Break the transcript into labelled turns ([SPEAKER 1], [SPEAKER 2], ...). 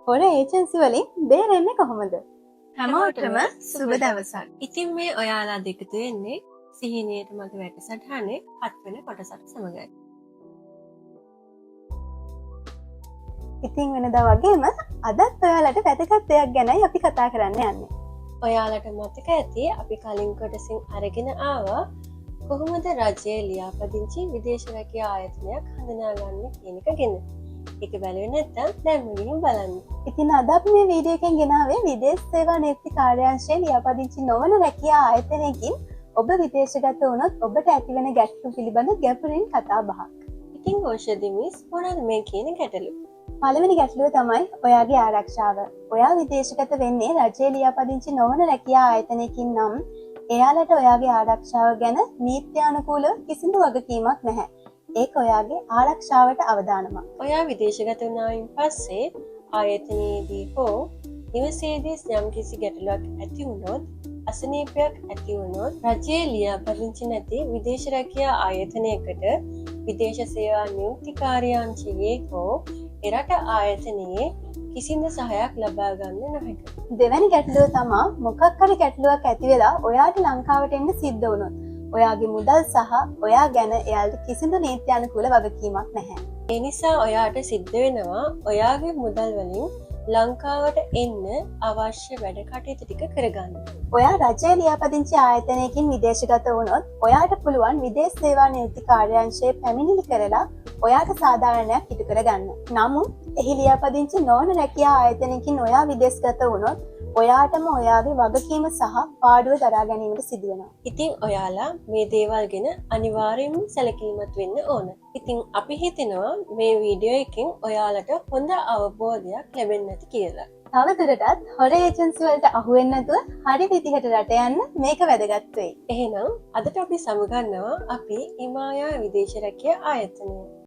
[SPEAKER 1] හොර ඒජන්සි වලින් බේරෙන්නේ කොහොමද?
[SPEAKER 2] හැමෝටම සුබ දවසක්. ඉතින් මේ ඔයාලා දෙකතු වෙන්නේ සිහිනයට මගේ වැඩසටහනේ 7 වෙනි කොටසට සමගයි.
[SPEAKER 1] ඉතින් වෙනදා වගේම අදත් ඔයාලට වැදගත් දෙයක් ගැනයි අපි කතා කරන්න යන්නේ.
[SPEAKER 2] ඔයාලට මතක ඇති අපි කලින් කොටසින් අරගෙන ආවා කොහොමද රජයේ ලියාපදිංචි විදේශ රැකියා ආයතනයක් හඳුනාගන්නේ කියන එක ගැන. ඒක බැලුවේ නැත්නම් දැන් මෙහෙම බලන්න.
[SPEAKER 1] ඉතින් අද අපි මේ වීඩියෝ එකෙන් ගෙනාවේ විදේශ සේවා නීති කාර්යාංශයේ ලියාපදිංචි නොවන රැකියා ආයතනයකින් ඔබ විදේශගත වුණොත් ඔබට ඇතිවන ගැටලු පිළිබඳ ගැඹුරින් කතා බහක්.
[SPEAKER 2] ඉතින් ඕෂධිමිස් මොනවද මේ කියන ගැටලු?
[SPEAKER 1] පළවෙනි ගැටලුව තමයි ඔයාගේ ආරක්ෂාව. ඔයා විදේශගත වෙන්නේ රජයේ ලියාපදිංචි නොවන රැකියා ආයතනයකින් නම් එයාලට ඔයාගේ ආරක්ෂාව ගැන නීත්‍යානුකූල කිසිදු වගකීමක් නැහැ. ඒක ඔයාගේ ආරක්ෂාවට අවදානමක්.
[SPEAKER 2] ඔයා විදේශගත වුණායින් පස්සේ ආයතනයේදී හෝ නිවසේදී යම් කිසි ගැටලුවක් ඇති වුණොත් අසනීපයක් ඇති වුණොත් රජයේ ලියාපදිංචි නැති විදේශ රැකියා ආයතනයකට විදේශ සේවා නියුක්ති කාර්යාංශයේ හෝ එරට ආයතනයේ කිසිදු සහයක් ලබා ගන්න නොහැක.
[SPEAKER 1] දෙවැනි ගැටලුව තමා මොකක් හරි ගැටලුවක් ඇති වෙලා ඔයාට ලංකාවට එන්න සිද්ධ වුණොත් ඔයාගේ මුදල් සහ ඔයා ගැන එයාලට කිසිදු නීත්‍යානුකූල වගකීමක් නැහැ.
[SPEAKER 2] ඒ නිසා ඔයාට සිද්ධ වෙනවා ඔයාගේ මුදල් වලින් ලංකාවට එන්න අවශ්‍ය වැඩ කටයුතු ටික කරගන්න.
[SPEAKER 1] ඔයා රජයේ ලියාපදිංචි ආයතනයකින් විදේශගත වුණොත් ඔයාට පුළුවන් විදේශ සේවා නීති කාර්යාංශයේ පැමිණිලි කරලා ඔයාට සාධාරණයක් ඉටු කරගන්න. නමුත් එහි ලියාපදිංචි නොවන රැකියා ආයතනයකින් ඔයා විදේශගත වුණොත් ඔයාටම ඔයාගේ වගකීම සහ පාඩුව දරා ගැනීමට සිදු වෙනවා.
[SPEAKER 2] ඉතින් ඔයාලා මේ දේවල් ගැන අනිවාර්යයෙන්ම සැලකිලිමත් වෙන්න ඕන. ඉතින් අපි හිතනවා මේ වීඩියෝ එකෙන් ඔයාලට හොඳ අවබෝධයක් ලැබෙන්න ඇති කියලා.
[SPEAKER 1] තවදුරටත් හොර ඒජන්සි වලට අහු වෙන්නේ නැතුව හරි විදිහට රට යන්න මේක වැදගත් වෙයි.
[SPEAKER 2] එහෙනම් අදට අපි සමුගන්නවා අපි හිමායා විදේශ රැකියා ආයතනය.